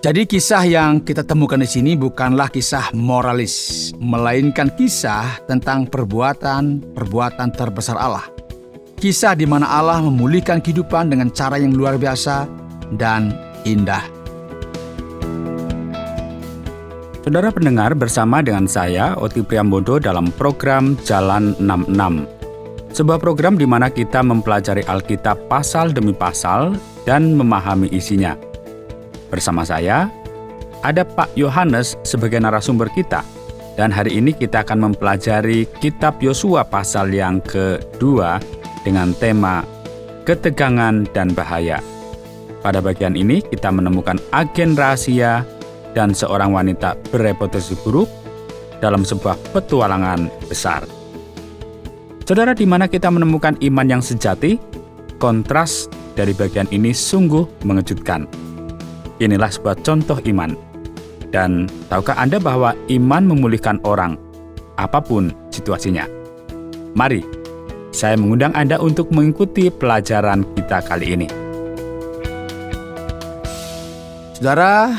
Jadi kisah yang kita temukan di sini bukanlah kisah moralis, melainkan kisah tentang perbuatan terbesar Allah. Kisah di mana Allah memulihkan kehidupan dengan cara yang luar biasa dan indah. Saudara pendengar, bersama dengan saya, Oti Priambodo, dalam program Jalan 66. Sebuah program di mana kita mempelajari Alkitab pasal demi pasal dan memahami isinya. Bersama saya, ada Pak Yohanes sebagai narasumber kita. Dan hari ini kita akan mempelajari Kitab Yosua pasal yang kedua dengan tema Ketegangan dan Bahaya. Pada bagian ini kita menemukan agen rahasia dan seorang wanita bereputasi buruk dalam sebuah petualangan besar. Saudara, di mana kita menemukan iman yang sejati? Kontras dari bagian ini sungguh mengejutkan. Inilah sebuah contoh iman. Dan tahukah Anda bahwa iman memulihkan orang, apapun situasinya? Mari, saya mengundang Anda untuk mengikuti pelajaran kita kali ini. Saudara,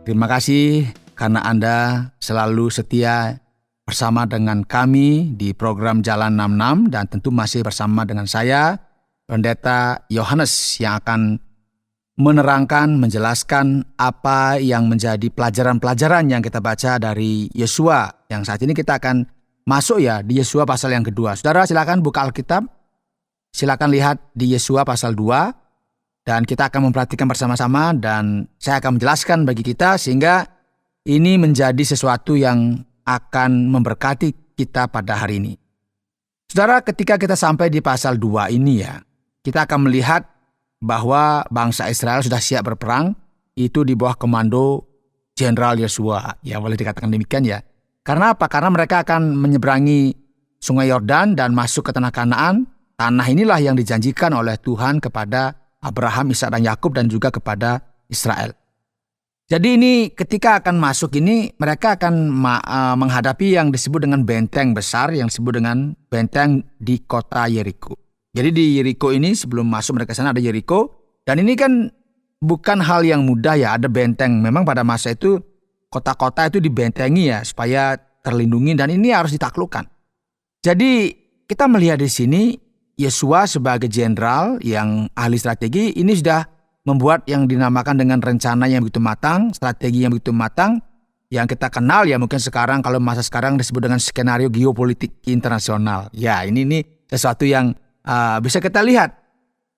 terima kasih karena Anda selalu setia bersama dengan kami di program Jalan 66 dan tentu masih bersama dengan saya, Pendeta Yohanes, yang akan menerangkan, menjelaskan apa yang menjadi pelajaran-pelajaran yang kita baca dari Yosua. Yang saat ini kita akan masuk di Yosua pasal yang kedua. Saudara, silakan buka Alkitab, silakan lihat di Yosua pasal 2, dan kita akan memperhatikan bersama-sama dan saya akan menjelaskan bagi kita sehingga ini menjadi sesuatu yang akan memberkati kita pada hari ini. Saudara, ketika kita sampai di pasal 2 ini kita akan melihat bahwa bangsa Israel sudah siap berperang, itu di bawah komando Jenderal Yosua. Ya, boleh dikatakan demikian ya. Karena apa? Karena mereka akan menyeberangi Sungai Yordan dan masuk ke tanah Kanaan. Tanah inilah yang dijanjikan oleh Tuhan kepada Abraham, Ishak dan Yakub dan juga kepada Israel. Jadi ini ketika akan masuk ini, mereka akan menghadapi yang disebut dengan benteng besar, yang disebut dengan benteng di kota Yeriko. Jadi di Yeriko ini sebelum masuk mereka sana ada Yeriko. Dan ini kan bukan hal yang mudah ada benteng. Memang pada masa itu kota-kota itu dibentengi supaya terlindungi dan ini harus ditaklukkan. Jadi kita melihat di sini Yosua sebagai jenderal yang ahli strategi ini sudah membuat yang dinamakan dengan rencana yang begitu matang, strategi yang begitu matang, yang kita kenal mungkin sekarang kalau masa sekarang disebut dengan skenario geopolitik internasional. Ya, ini sesuatu yang bisa kita lihat.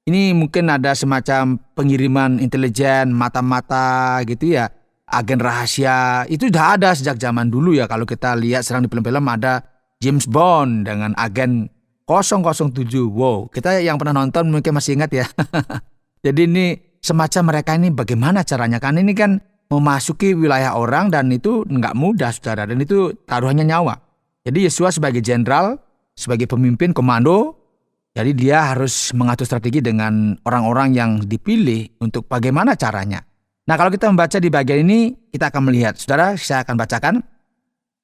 Ini mungkin ada semacam pengiriman intelijen, mata-mata gitu agen rahasia. Itu sudah ada sejak zaman dulu kalau kita lihat sekarang di film-film ada James Bond dengan agen 007. Wow, kita yang pernah nonton mungkin masih ingat ya. Jadi ini semacam mereka ini bagaimana caranya? Kan ini kan memasuki wilayah orang dan itu nggak mudah, saudara. Dan itu taruhannya nyawa. Jadi Yosua sebagai jenderal, sebagai pemimpin komando, jadi dia harus mengatur strategi dengan orang-orang yang dipilih untuk bagaimana caranya. Nah, kalau kita membaca di bagian ini, kita akan melihat. Saudara, saya akan bacakan.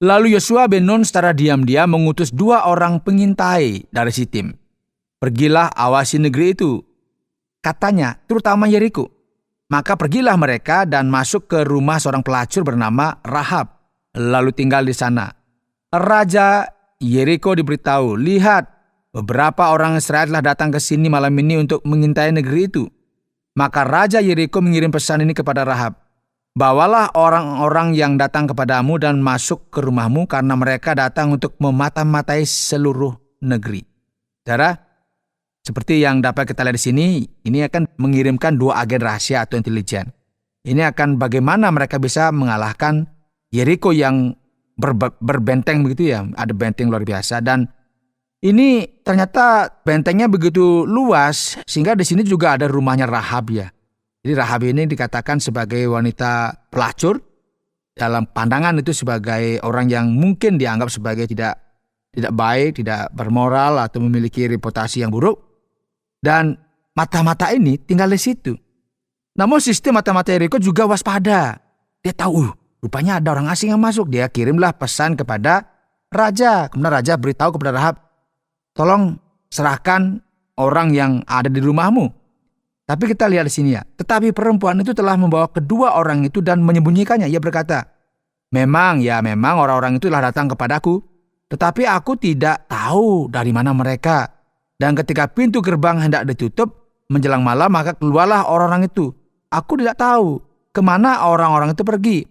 Lalu Yosua bin Nun secara diam-diam mengutus 2 orang pengintai dari Sitim. Pergilah awasi negeri itu, katanya, terutama Yeriko. Maka pergilah mereka dan masuk ke rumah seorang pelacur bernama Rahab, lalu tinggal di sana. Raja Yeriko diberitahu, lihat, beberapa orang Israel telah datang ke sini malam ini untuk mengintai negeri itu. Maka Raja Yeriko mengirim pesan ini kepada Rahab. Bawalah orang-orang yang datang kepadamu dan masuk ke rumahmu karena mereka datang untuk memata-matai seluruh negeri. Saudara, seperti yang dapat kita lihat di sini, ini akan mengirimkan 2 agen rahasia atau intelijen. Ini akan bagaimana mereka bisa mengalahkan Yeriko yang berbenteng begitu ada benteng luar biasa dan ini ternyata bentengnya begitu luas sehingga di sini juga ada rumahnya Rahab Jadi Rahab ini dikatakan sebagai wanita pelacur, dalam pandangan itu sebagai orang yang mungkin dianggap sebagai tidak baik, tidak bermoral atau memiliki reputasi yang buruk. Dan mata-mata ini tinggal di situ. Namun sistem mata-mata Yeriko juga waspada. Dia tahu, rupanya ada orang asing yang masuk. Dia kirimlah pesan kepada raja. Kemudian raja beritahu kepada Rahab, tolong serahkan orang yang ada di rumahmu. Tapi kita lihat di sini ya. Tetapi perempuan itu telah membawa kedua orang itu dan menyembunyikannya. Ia berkata, memang orang-orang itu telah datang kepadaku, tetapi aku tidak tahu dari mana mereka. Dan ketika pintu gerbang hendak ditutup menjelang malam, maka keluarlah orang-orang itu. Aku tidak tahu kemana orang-orang itu pergi.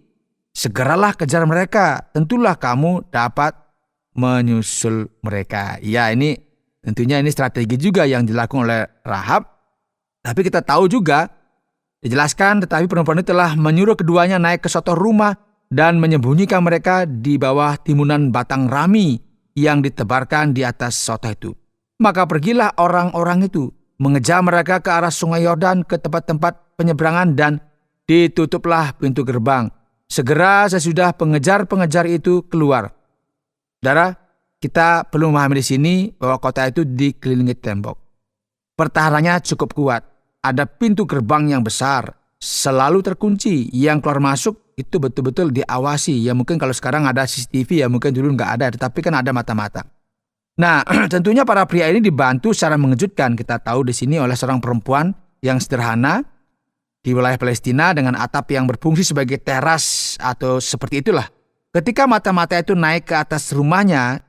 Segeralah kejar mereka, tentulah kamu dapat menyusul mereka. Ya, tentunya ini strategi juga yang dilakukan oleh Rahab. Tapi kita tahu juga, dijelaskan, tetapi perempuan itu telah menyuruh keduanya naik ke suatu rumah dan menyembunyikan mereka di bawah timunan batang rami yang ditebarkan di atas soto itu. Maka pergilah orang-orang itu, mengejar mereka ke arah sungai Yordan ke tempat-tempat penyeberangan dan ditutuplah pintu gerbang. Segera sesudah pengejar-pengejar itu keluar. Saudara, kita perlu memahami di sini bahwa kota itu dikelilingi tembok. Pertahanannya cukup kuat. Ada pintu gerbang yang besar, selalu terkunci. Yang keluar masuk itu betul-betul diawasi. Ya mungkin kalau sekarang ada CCTV, ya mungkin dulu nggak ada, tetapi kan ada mata-mata. Nah, tentunya para pria ini dibantu secara mengejutkan. Kita tahu di sini oleh seorang perempuan yang sederhana di wilayah Palestina dengan atap yang berfungsi sebagai teras atau seperti itulah. Ketika mata-mata itu naik ke atas rumahnya,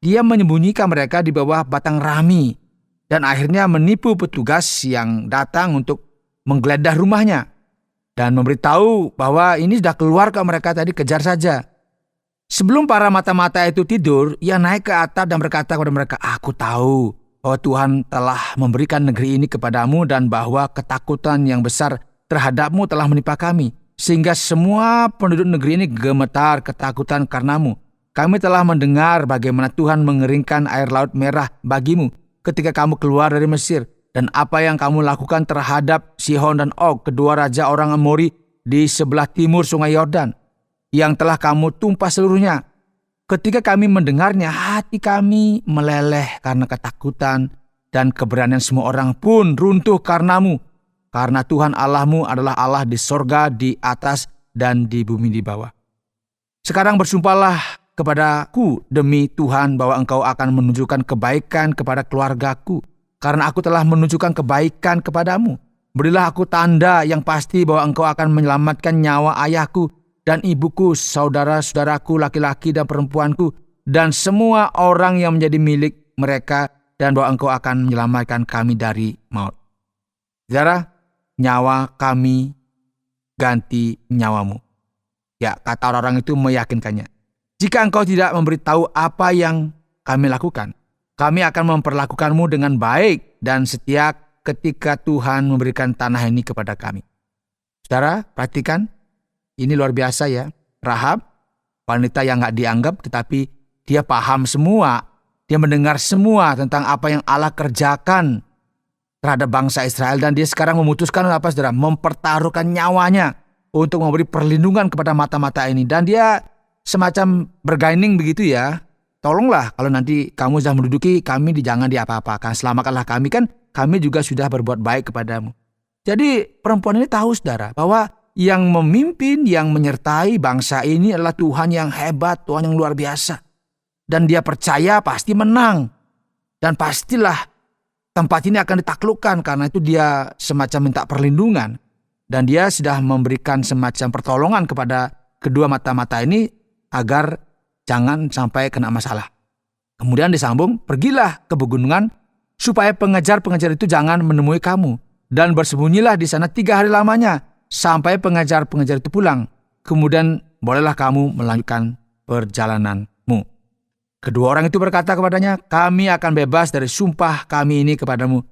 dia menyembunyikan mereka di bawah batang rami. Dan akhirnya menipu petugas yang datang untuk menggeledah rumahnya. Dan memberitahu bahwa ini sudah keluar ke mereka tadi, kejar saja. Sebelum para mata-mata itu tidur, ia naik ke atap dan berkata kepada mereka, aku tahu bahwa Tuhan telah memberikan negeri ini kepadamu dan bahwa ketakutan yang besar terhadapmu telah menimpa kami. Sehingga semua penduduk negeri ini gemetar ketakutan karenamu. Kami telah mendengar bagaimana Tuhan mengeringkan air laut merah bagimu ketika kamu keluar dari Mesir, dan apa yang kamu lakukan terhadap Sihon dan Og, kedua raja orang Amori di sebelah timur sungai Yordan, yang telah kamu tumpah seluruhnya. Ketika kami mendengarnya, hati kami meleleh karena ketakutan, dan keberanian semua orang pun runtuh karenamu. Karena Tuhan Allahmu adalah Allah di sorga, di atas, dan di bumi di bawah. Sekarang bersumpahlah kepadaku demi Tuhan bahwa engkau akan menunjukkan kebaikan kepada keluargaku, karena aku telah menunjukkan kebaikan kepadamu. Berilah aku tanda yang pasti bahwa engkau akan menyelamatkan nyawa ayahku dan ibuku, saudara-saudaraku laki-laki dan perempuanku, dan semua orang yang menjadi milik mereka, dan bahwa engkau akan menyelamatkan kami dari maut. Saudara, nyawa kami ganti nyawamu. Ya, kata orang itu meyakinkannya. Jika engkau tidak memberitahu apa yang kami lakukan, kami akan memperlakukanmu dengan baik dan setia ketika Tuhan memberikan tanah ini kepada kami. Saudara, perhatikan, ini luar biasa ya. Rahab, wanita yang gak dianggap, tetapi dia paham semua. Dia mendengar semua tentang apa yang Allah kerjakan terhadap bangsa Israel. Dan dia sekarang memutuskan apa, saudara? Mempertaruhkan nyawanya untuk memberi perlindungan kepada mata-mata ini. Dan dia semacam bergaining begitu ya. Tolonglah kalau nanti kamu sudah menduduki kami, jangan diapa-apakan. Selamatkanlah kami, kan kami juga sudah berbuat baik kepadamu. Jadi perempuan ini tahu, saudara, bahwa yang memimpin, yang menyertai bangsa ini adalah Tuhan yang hebat, Tuhan yang luar biasa. Dan dia percaya pasti menang. Dan pastilah tempat ini akan ditaklukkan, karena itu dia semacam minta perlindungan. Dan dia sudah memberikan semacam pertolongan kepada kedua mata-mata ini agar jangan sampai kena masalah. Kemudian disambung, pergilah ke pegunungan supaya pengejar-pengejar itu jangan menemui kamu. Dan bersembunyilah di sana 3 hari lamanya sampai pengejar-pengejar itu pulang. Kemudian bolehlah kamu melanjutkan perjalananmu. Kedua orang itu berkata kepadanya, kami akan bebas dari sumpah kami ini kepadamu,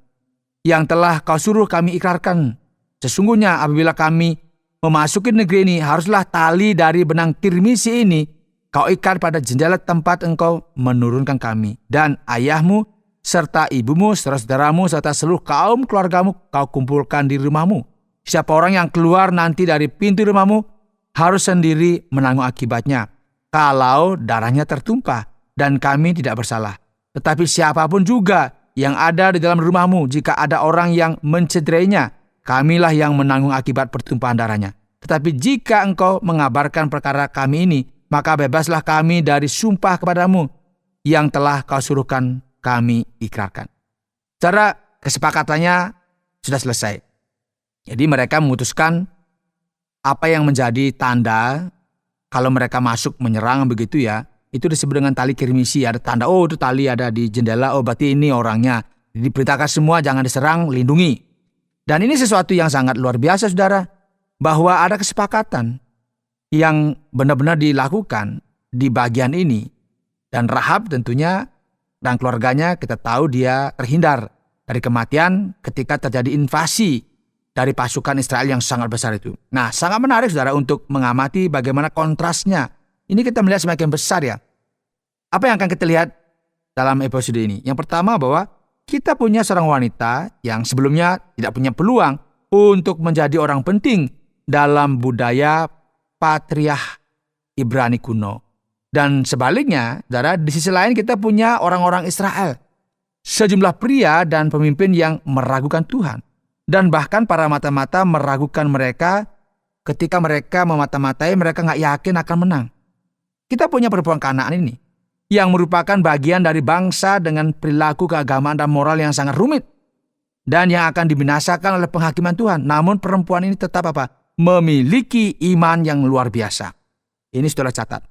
yang telah kau suruh kami ikrarkan. Sesungguhnya apabila kami memasuki negeri ini, haruslah tali dari benang kirmisi ini kau ikat pada jendela tempat engkau menurunkan kami. Dan ayahmu, serta ibumu, saudara-saudaramu, serta seluruh kaum keluargamu kau kumpulkan di rumahmu. Siapa orang yang keluar nanti dari pintu rumahmu harus sendiri menanggung akibatnya, kalau darahnya tertumpah, dan kami tidak bersalah. Tetapi siapapun juga yang ada di dalam rumahmu, jika ada orang yang mencederainya, kamilah yang menanggung akibat pertumpahan darahnya. Tetapi jika engkau mengabarkan perkara kami ini, maka bebaslah kami dari sumpah kepadamu yang telah kau suruhkan kami ikrarkan. Cara kesepakatannya sudah selesai. Jadi mereka memutuskan apa yang menjadi tanda kalau mereka masuk menyerang begitu ya, itu disebut dengan tali kirmisi. Ada tanda, oh itu tali ada di jendela, oh berarti ini orangnya. Diberitakan semua jangan diserang, lindungi. Dan ini sesuatu yang sangat luar biasa saudara, bahwa ada kesepakatan yang benar-benar dilakukan di bagian ini. Dan Rahab tentunya dan keluarganya kita tahu dia terhindar dari kematian ketika terjadi invasi dari pasukan Israel yang sangat besar itu. Nah, sangat menarik saudara untuk mengamati bagaimana kontrasnya. Ini kita melihat semakin besar ya. Apa yang akan kita lihat dalam episode ini? Yang pertama bahwa kita punya seorang wanita yang sebelumnya tidak punya peluang untuk menjadi orang penting dalam budaya patriark Ibrani kuno. Dan sebaliknya, saudara, di sisi lain kita punya orang-orang Israel. Sejumlah pria dan pemimpin yang meragukan Tuhan. Dan bahkan para mata-mata meragukan mereka ketika mereka memata-matai, mereka nggak yakin akan menang. Kita punya perempuan Kanaan ini, yang merupakan bagian dari bangsa dengan perilaku keagamaan dan moral yang sangat rumit. Dan yang akan dibinasakan oleh penghakiman Tuhan. Namun perempuan ini tetap memiliki iman yang luar biasa. Ini saudara catat.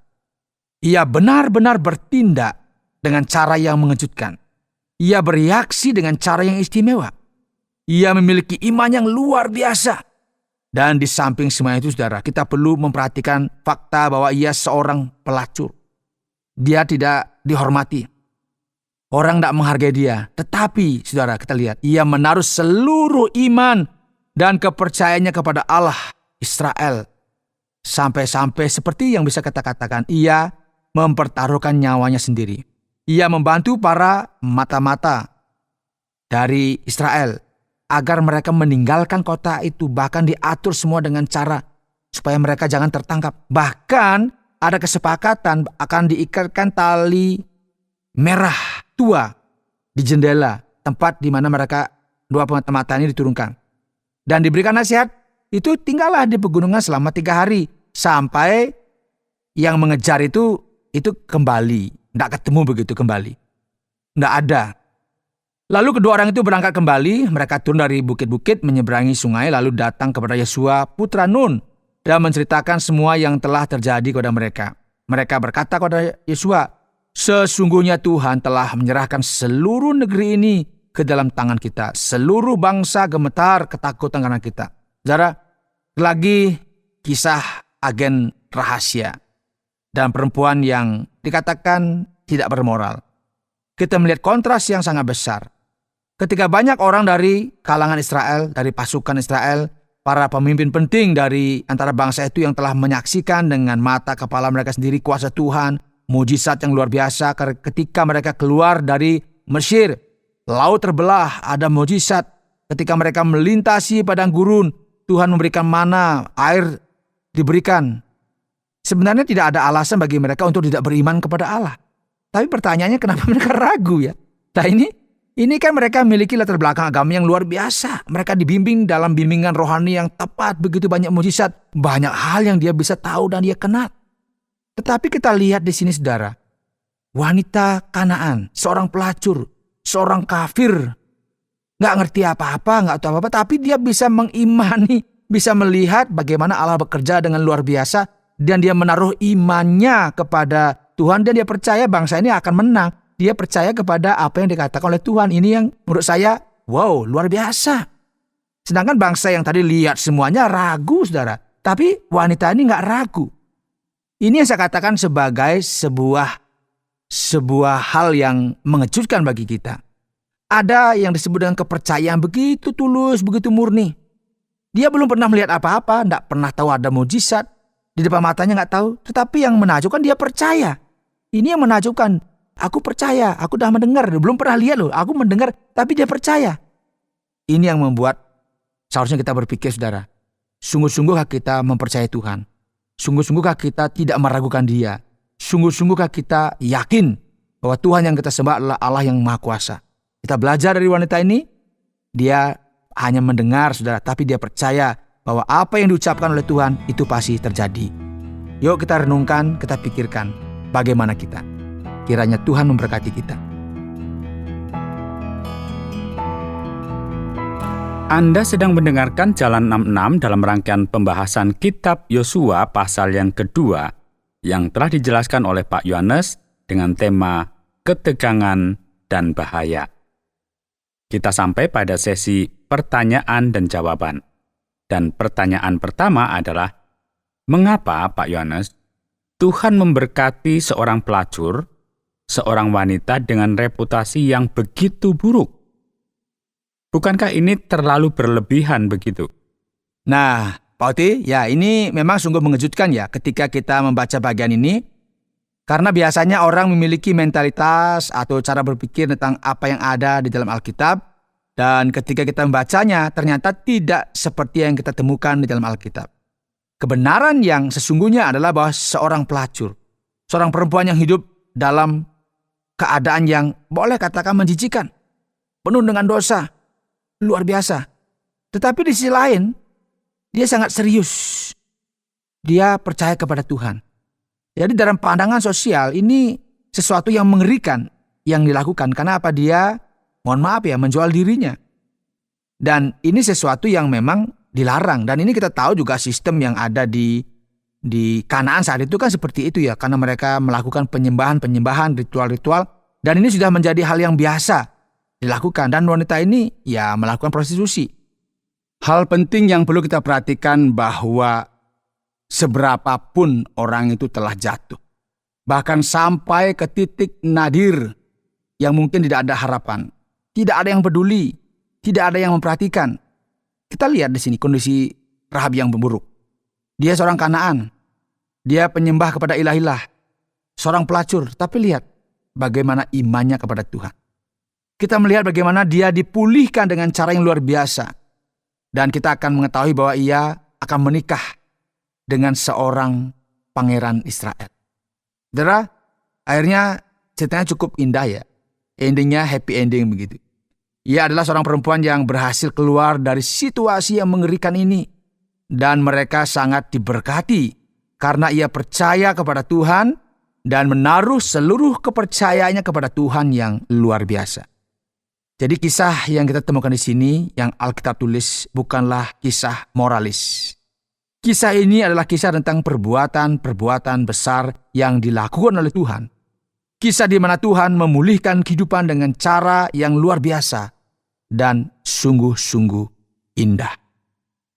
Ia benar-benar bertindak dengan cara yang mengejutkan. Ia bereaksi dengan cara yang istimewa. Ia memiliki iman yang luar biasa. Dan di samping semua itu saudara, kita perlu memperhatikan fakta bahwa ia seorang pelacur. Dia tidak dihormati. Orang tidak menghargai dia. Tetapi saudara, kita lihat, ia menaruh seluruh iman dan kepercayaannya kepada Allah Israel. Sampai-sampai seperti yang bisa kita katakan, ia mempertaruhkan nyawanya sendiri. Ia membantu para mata-mata dari Israel agar mereka meninggalkan kota itu, bahkan diatur semua dengan cara supaya mereka jangan tertangkap. Bahkan ada kesepakatan akan diikatkan tali merah tua di jendela tempat di mana mereka dua mata-mata ini diturunkan. Dan diberikan nasihat, itu tinggallah di pegunungan selama 3 hari sampai yang mengejar itu kembali. Tidak ketemu begitu kembali. Tidak ada. Lalu kedua orang itu berangkat kembali. Mereka turun dari bukit-bukit, menyeberangi sungai, lalu datang kepada Yosua putra Nun dan menceritakan semua yang telah terjadi kepada mereka. Mereka berkata kepada Yosua, sesungguhnya Tuhan telah menyerahkan seluruh negeri ini ke dalam tangan kita. Seluruh bangsa gemetar ketakutan karena kita. Saudara, lagi kisah agen rahasia dan perempuan yang dikatakan tidak bermoral. Kita melihat kontras yang sangat besar. Ketika banyak orang dari kalangan Israel, dari pasukan Israel, para pemimpin penting dari antara bangsa itu yang telah menyaksikan dengan mata kepala mereka sendiri kuasa Tuhan, mujizat yang luar biasa ketika mereka keluar dari Mesir. Laut terbelah, ada mujizat. Ketika mereka melintasi padang gurun, Tuhan memberikan mana, air diberikan. Sebenarnya tidak ada alasan bagi mereka untuk tidak beriman kepada Allah. Tapi pertanyaannya kenapa mereka ragu ya? Nah ini kan mereka memiliki latar belakang agama yang luar biasa. Mereka dibimbing dalam bimbingan rohani yang tepat, begitu banyak mujizat. Banyak hal yang dia bisa tahu dan dia kenal. Tetapi kita lihat di sini saudara, wanita Kanaan, seorang pelacur, seorang kafir, nggak ngerti apa-apa, nggak tahu apa-apa, tapi dia bisa mengimani, bisa melihat bagaimana Allah bekerja dengan luar biasa. Dan dia menaruh imannya kepada Tuhan dan dia percaya bangsa ini akan menang. Dia percaya kepada apa yang dikatakan oleh Tuhan. Ini yang menurut saya, wow, luar biasa. Sedangkan bangsa yang tadi lihat semuanya ragu, saudara. Tapi wanita ini nggak ragu. Ini yang saya katakan sebagai sebuah hal yang mengejutkan bagi kita. Ada yang disebut dengan kepercayaan begitu tulus, begitu murni. Dia belum pernah melihat apa-apa, nggak pernah tahu ada mujizat. Di depan matanya nggak tahu, tetapi yang menakjubkan dia percaya. Ini yang menakjubkan. Aku percaya, aku dah mendengar. Belum pernah lihat loh, aku mendengar, tapi dia percaya. Ini yang membuat seharusnya kita berpikir saudara. Sungguh-sungguhkah kita mempercayai Tuhan? Sungguh-sungguhkah kita tidak meragukan dia? Sungguh-sungguhkah kita yakin bahwa Tuhan yang kita sembah adalah Allah yang Maha Kuasa? Kita belajar dari wanita ini, dia hanya mendengar saudara, tapi dia percaya bahwa apa yang diucapkan oleh Tuhan itu pasti terjadi. Yuk kita renungkan, kita pikirkan bagaimana kita. Kiranya Tuhan memberkati kita. Anda sedang mendengarkan Jalan 66 dalam rangkaian pembahasan Kitab Yosua pasal yang kedua yang telah dijelaskan oleh Pak Yohanes dengan tema ketegangan dan bahaya. Kita sampai pada sesi pertanyaan dan jawaban. Dan pertanyaan pertama adalah, mengapa Pak Yohanes Tuhan memberkati seorang pelacur, seorang wanita dengan reputasi yang begitu buruk? Bukankah ini terlalu berlebihan begitu? Nah, Pak Oti, ya ini memang sungguh mengejutkan ya ketika kita membaca bagian ini. Karena biasanya orang memiliki mentalitas atau cara berpikir tentang apa yang ada di dalam Alkitab. Dan ketika kita membacanya, ternyata tidak seperti yang kita temukan di dalam Alkitab. Kebenaran yang sesungguhnya adalah bahwa seorang pelacur, seorang perempuan yang hidup dalam keadaan yang boleh katakan menjijikan, penuh dengan dosa, luar biasa. Tetapi di sisi lain, dia sangat serius. Dia percaya kepada Tuhan. Jadi dalam pandangan sosial ini sesuatu yang mengerikan yang dilakukan. Karena apa? Dia, mohon maaf ya, menjual dirinya. Dan ini sesuatu yang memang dilarang. Dan ini kita tahu juga sistem yang ada di Kanaan saat itu kan seperti itu ya. Karena mereka melakukan penyembahan, ritual-ritual. Dan ini sudah menjadi hal yang biasa dilakukan, dan wanita ini ya melakukan prostitusi. Hal penting yang perlu kita perhatikan bahwa seberapapun orang itu telah jatuh, bahkan sampai ke titik nadir yang mungkin tidak ada harapan, tidak ada yang peduli, tidak ada yang memperhatikan. Kita lihat di sini kondisi Rahab yang buruk. Dia seorang Kanaan, dia penyembah kepada ilah-ilah, seorang pelacur, tapi lihat bagaimana imannya kepada Tuhan. Kita melihat bagaimana dia dipulihkan dengan cara yang luar biasa. Dan kita akan mengetahui bahwa ia akan menikah dengan seorang pangeran Israel. Saudara, akhirnya ceritanya cukup indah ya. Endingnya happy ending begitu. Ia adalah seorang perempuan yang berhasil keluar dari situasi yang mengerikan ini. Dan mereka sangat diberkati karena ia percaya kepada Tuhan dan menaruh seluruh kepercayaannya kepada Tuhan yang luar biasa. Jadi kisah yang kita temukan di sini yang Alkitab tulis bukanlah kisah moralis. Kisah ini adalah kisah tentang perbuatan-perbuatan besar yang dilakukan oleh Tuhan. Kisah di mana Tuhan memulihkan kehidupan dengan cara yang luar biasa dan sungguh-sungguh indah.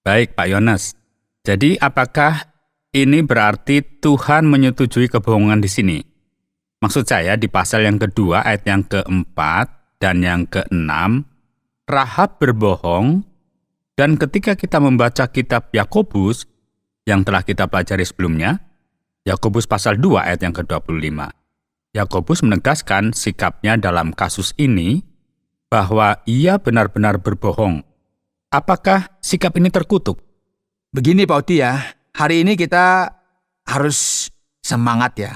Baik Pak Yohanes, jadi apakah ini berarti Tuhan menyetujui kebohongan di sini? Maksud saya di pasal yang kedua ayat yang keempat dan yang keenam, Rahab berbohong, dan ketika kita membaca kitab Yakobus yang telah kita pelajari sebelumnya, Yakobus pasal 2 ayat yang ke-25, Yakobus menegaskan sikapnya dalam kasus ini bahwa ia benar-benar berbohong. Apakah sikap ini terkutuk? Begini Pak Oti ya, hari ini kita harus semangat ya.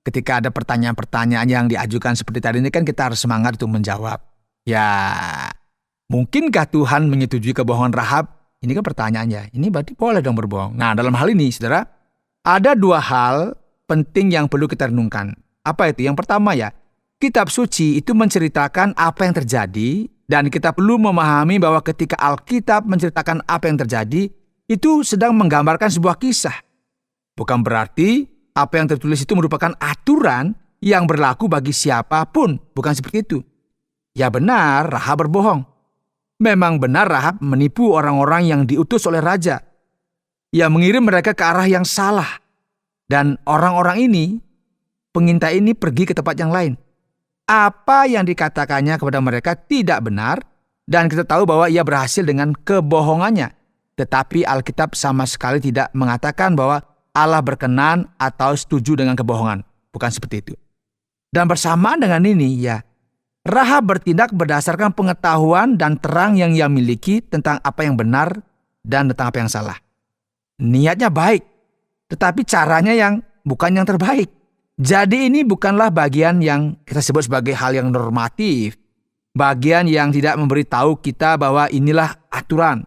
Ketika ada pertanyaan-pertanyaan yang diajukan seperti tadi ini kan kita harus semangat untuk menjawab. Ya, mungkinkah Tuhan menyetujui kebohongan Rahab? Ini kan pertanyaannya. Ini berarti boleh dong berbohong. Nah, dalam hal ini, saudara, ada dua hal penting yang perlu kita renungkan. Apa itu? Yang pertama ya, kitab suci itu menceritakan apa yang terjadi, dan kita perlu memahami bahwa ketika Alkitab menceritakan apa yang terjadi, itu sedang menggambarkan sebuah kisah. Bukan berarti apa yang tertulis itu merupakan aturan yang berlaku bagi siapapun. Bukan seperti itu. Ya benar, Rahab berbohong. Memang benar Rahab menipu orang-orang yang diutus oleh raja. Ia mengirim mereka ke arah yang salah. Dan orang-orang ini, pengintai ini pergi ke tempat yang lain. Apa yang dikatakannya kepada mereka tidak benar. Dan kita tahu bahwa ia berhasil dengan kebohongannya. Tetapi Alkitab sama sekali tidak mengatakan bahwa Allah berkenan atau setuju dengan kebohongan. Bukan seperti itu. Dan bersamaan dengan ini, ya, Rahab bertindak berdasarkan pengetahuan dan terang yang ia miliki tentang apa yang benar dan tentang apa yang salah. Niatnya baik, tetapi caranya yang bukan yang terbaik. Jadi ini bukanlah bagian yang kita sebut sebagai hal yang normatif. Bagian yang tidak memberitahu kita bahwa inilah aturan.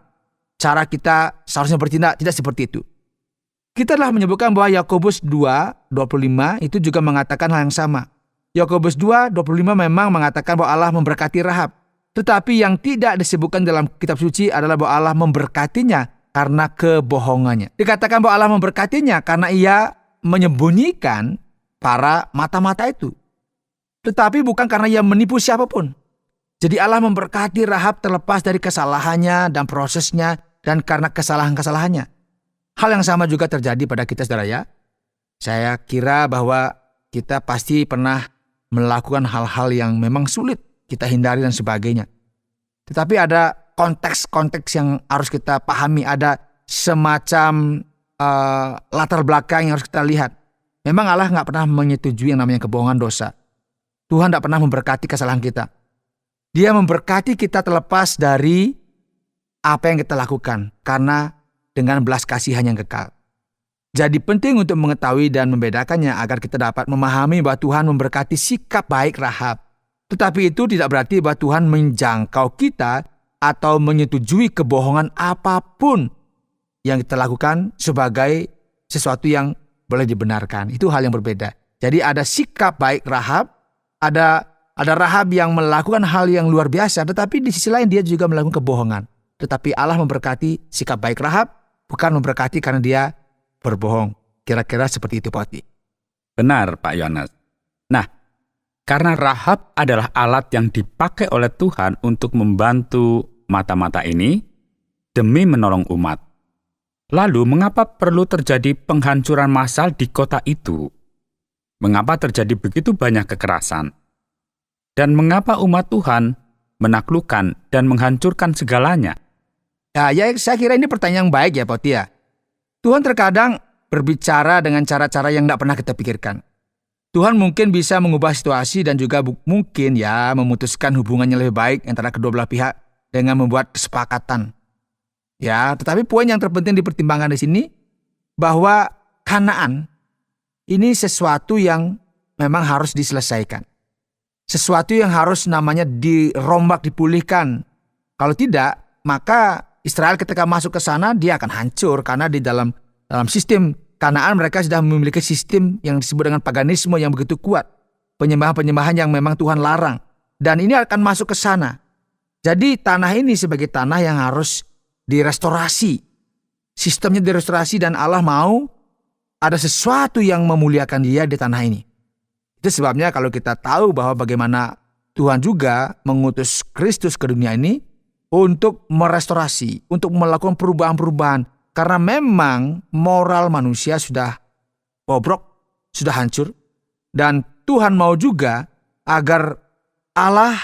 Cara kita seharusnya bertindak, tidak seperti itu. Kita telah menyebutkan bahwa Yakobus 2:25 itu juga mengatakan hal yang sama. Yakobus 2:25 memang mengatakan bahwa Allah memberkati Rahab. Tetapi yang tidak disebutkan dalam kitab suci adalah bahwa Allah memberkatinya karena kebohongannya. Dikatakan bahwa Allah memberkatinya karena ia menyembunyikan para mata-mata itu. Tetapi bukan karena ia menipu siapapun. Jadi Allah memberkati Rahab terlepas dari kesalahannya dan prosesnya dan karena kesalahan-kesalahannya. Hal yang sama juga terjadi pada kita, saudara ya. Saya kira bahwa kita pasti pernah melakukan hal-hal yang memang sulit kita hindari dan sebagainya. Tetapi ada konteks-konteks yang harus kita pahami, ada semacam latar belakang yang harus kita lihat. Memang Allah nggak pernah menyetujui yang namanya kebohongan dosa. Tuhan nggak pernah memberkati kesalahan kita. Dia memberkati kita terlepas dari apa yang kita lakukan, karena dengan belas kasihan yang kekal. Jadi penting untuk mengetahui dan membedakannya agar kita dapat memahami bahwa Tuhan memberkati sikap baik Rahab. Tetapi itu tidak berarti bahwa Tuhan menjangkau kita atau menyetujui kebohongan apapun yang kita lakukan sebagai sesuatu yang boleh dibenarkan. Itu hal yang berbeda. Jadi ada sikap baik Rahab, ada Rahab yang melakukan hal yang luar biasa, tetapi di sisi lain dia juga melakukan kebohongan. Tetapi Allah memberkati sikap baik Rahab, bukan memberkati karena dia berbohong. Kira-kira seperti itu, Pak Oti. Benar, Pak Yohanes. Nah, karena Rahab adalah alat yang dipakai oleh Tuhan untuk membantu mata-mata ini demi menolong umat. Lalu, mengapa perlu terjadi penghancuran massal di kota itu? Mengapa terjadi begitu banyak kekerasan? Dan mengapa umat Tuhan menaklukkan dan menghancurkan segalanya? Ya, saya kira ini pertanyaan yang baik ya, Pak Oti ya. Tuhan terkadang berbicara dengan cara-cara yang tidak pernah kita pikirkan. Tuhan mungkin bisa mengubah situasi dan juga mungkin ya memutuskan hubungannya lebih baik antara kedua belah pihak dengan membuat kesepakatan. Ya, tetapi poin yang terpenting dipertimbangkan di sini bahwa Kanaan ini sesuatu yang memang harus diselesaikan. Sesuatu yang harus namanya dirombak, dipulihkan. Kalau tidak, maka Israel ketika masuk ke sana dia akan hancur karena di dalam sistem Kanaan mereka sudah memiliki sistem yang disebut dengan paganisme yang begitu kuat. Penyembahan-penyembahan yang memang Tuhan larang. Dan ini akan masuk ke sana. Jadi tanah ini sebagai tanah yang harus direstorasi. Sistemnya direstorasi dan Allah mau ada sesuatu yang memuliakan dia di tanah ini. Itu sebabnya kalau kita tahu bahwa bagaimana Tuhan juga mengutus Kristus ke dunia ini untuk merestorasi, untuk melakukan perubahan-perubahan. Karena memang moral manusia sudah bobrok, sudah hancur. Dan Tuhan mau juga agar Allah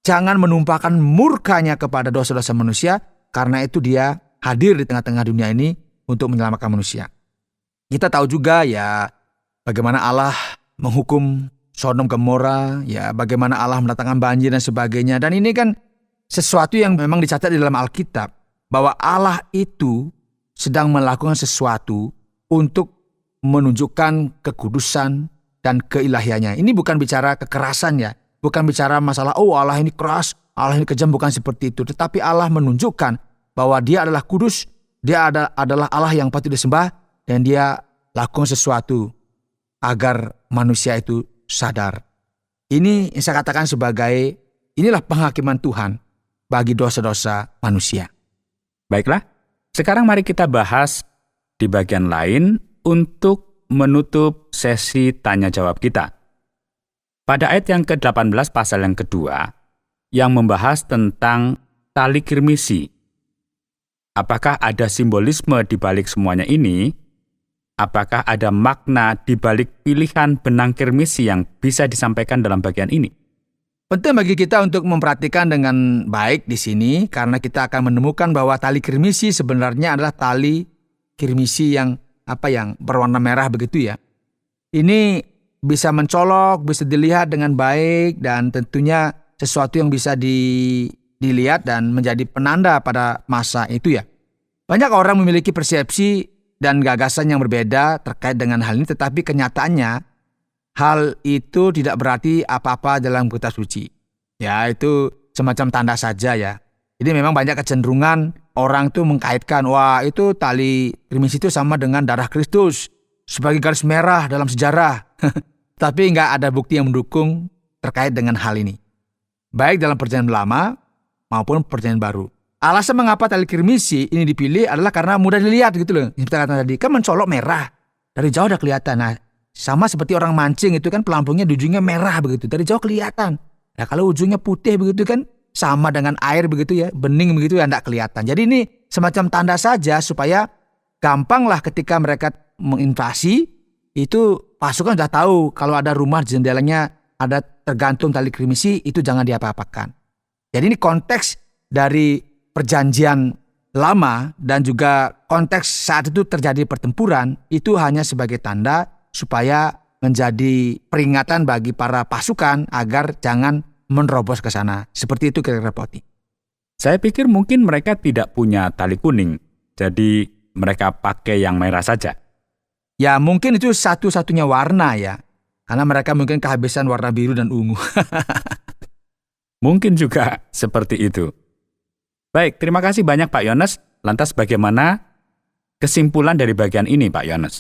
jangan menumpahkan murkanya kepada dosa-dosa manusia. Karena itu dia hadir di tengah-tengah dunia ini untuk menyelamatkan manusia. Kita tahu juga ya bagaimana Allah menghukum Sodom Gomora, ya bagaimana Allah mendatangkan banjir dan sebagainya. Dan ini kan sesuatu yang memang dicatat di dalam Alkitab. Bahwa Allah itu sedang melakukan sesuatu untuk menunjukkan kekudusan dan keilahiannya. Ini bukan bicara kekerasan ya. Bukan bicara masalah, oh Allah ini keras, Allah ini kejam, bukan seperti itu. Tetapi Allah menunjukkan bahwa dia adalah kudus, dia adalah Allah yang patut disembah, dan dia lakukan sesuatu agar manusia itu sadar. Ini yang saya katakan sebagai, inilah penghakiman Tuhan bagi dosa-dosa manusia. Baiklah, sekarang mari kita bahas di bagian lain untuk menutup sesi tanya jawab kita. Pada ayat yang ke-18 pasal yang kedua, yang membahas tentang tali kirmisi. Apakah ada simbolisme di balik semuanya ini? Apakah ada makna di balik pilihan benang kirmisi yang bisa disampaikan dalam bagian ini? Penting bagi kita untuk memperhatikan dengan baik di sini karena kita akan menemukan bahwa tali kirmisi sebenarnya adalah tali kirmisi yang berwarna merah begitu ya. Ini bisa mencolok, bisa dilihat dengan baik dan tentunya sesuatu yang bisa dilihat dan menjadi penanda pada masa itu ya. Banyak orang memiliki persepsi dan gagasan yang berbeda terkait dengan hal ini, tetapi kenyataannya hal itu tidak berarti apa-apa dalam kitab suci. Ya, itu semacam tanda saja ya. Jadi memang banyak kecenderungan orang tuh mengkaitkan, wah itu tali kirmisi itu sama dengan darah Kristus sebagai garis merah dalam sejarah. Tapi nggak ada bukti yang mendukung terkait dengan hal ini. baik dalam perjanjian lama maupun perjanjian baru. Alasan mengapa tali kirmisi ini dipilih adalah karena mudah dilihat gitu loh. Seperti kata tadi, kan mencolok merah. Dari jauh udah kelihatan. Nah, sama seperti orang mancing itu kan pelampungnya di ujungnya merah begitu. Dari jauh kelihatan. Nah, kalau ujungnya putih begitu kan sama dengan air begitu ya, bening begitu ya, enggak kelihatan. Jadi ini semacam tanda saja supaya gampanglah ketika mereka menginvasi, itu pasukan sudah tahu kalau ada rumah jendelanya ada tergantung tali kirmisi, itu jangan diapa-apakan. Jadi ini konteks dari perjanjian lama dan juga konteks saat itu terjadi pertempuran itu hanya sebagai tanda supaya menjadi peringatan bagi para pasukan agar jangan menerobos ke sana. Seperti itu kira-kira Poti. Saya pikir mungkin mereka tidak punya tali kuning, jadi mereka pakai yang merah saja. Ya mungkin itu satu-satunya warna ya. Karena mereka mungkin kehabisan warna biru dan ungu. Mungkin juga seperti itu. Baik, terima kasih banyak Pak Yones. Lantas bagaimana kesimpulan dari bagian ini Pak Yones?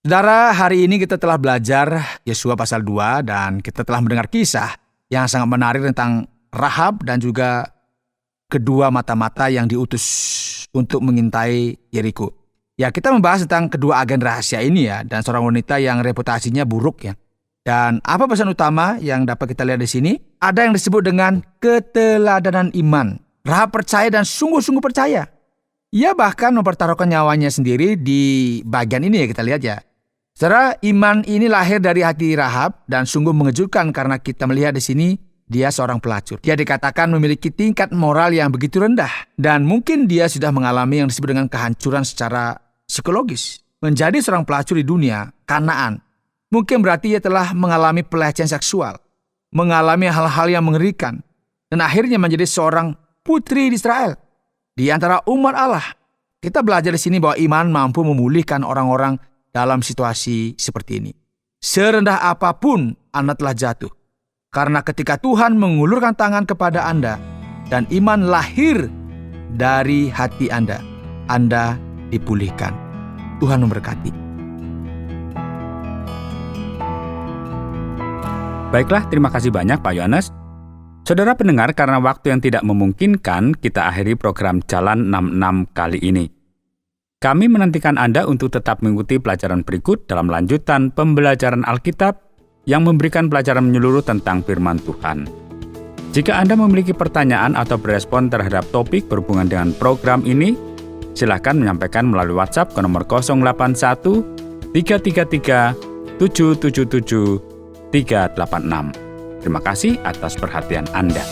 Saudara, hari ini kita telah belajar Yesua pasal 2 dan kita telah mendengar kisah yang sangat menarik tentang Rahab dan juga kedua mata-mata yang diutus untuk mengintai Yeriko. Ya, kita membahas tentang kedua agen rahasia ini ya, dan seorang wanita yang reputasinya buruk ya. Dan apa pesan utama yang dapat kita lihat di sini? Ada yang disebut dengan keteladanan iman. Rahab percaya dan sungguh-sungguh percaya. Ia bahkan mempertaruhkan nyawanya sendiri di bagian ini ya, kita lihat ya. Secara iman ini lahir dari hati Rahab dan sungguh mengejutkan karena kita melihat di sini dia seorang pelacur. Dia dikatakan memiliki tingkat moral yang begitu rendah dan mungkin dia sudah mengalami yang disebut dengan kehancuran secara psikologis. Menjadi seorang pelacur di dunia Kanaan mungkin berarti ia telah mengalami pelecehan seksual, mengalami hal-hal yang mengerikan, dan akhirnya menjadi seorang putri di Israel di antara umat Allah. Kita belajar di sini bahwa iman mampu memulihkan orang-orang dalam situasi seperti ini. Serendah apapun Anda telah jatuh, karena ketika Tuhan mengulurkan tangan kepada Anda dan iman lahir dari hati Anda dipulihkan. Tuhan memberkati. Baiklah, terima kasih banyak Pak Yones. Saudara pendengar, karena waktu yang tidak memungkinkan, kita akhiri program Jalan 66 kali ini. Kami menantikan Anda untuk tetap mengikuti pelajaran berikut dalam lanjutan pembelajaran Alkitab yang memberikan pelajaran menyeluruh tentang firman Tuhan. Jika Anda memiliki pertanyaan atau berespon terhadap topik berhubungan dengan program ini, silakan menyampaikan melalui WhatsApp ke nomor 081 333 777 386. Terima kasih atas perhatian Anda.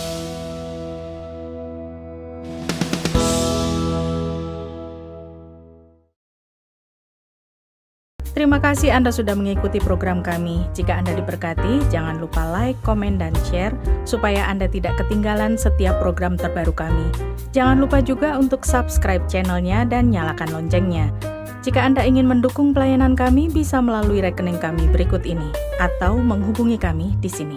Terima kasih Anda sudah mengikuti program kami. Jika Anda diberkati, jangan lupa like, komen, dan share supaya Anda tidak ketinggalan setiap program terbaru kami. Jangan lupa juga untuk subscribe channelnya dan nyalakan loncengnya. Jika Anda ingin mendukung pelayanan kami, bisa melalui rekening kami berikut ini atau menghubungi kami di sini.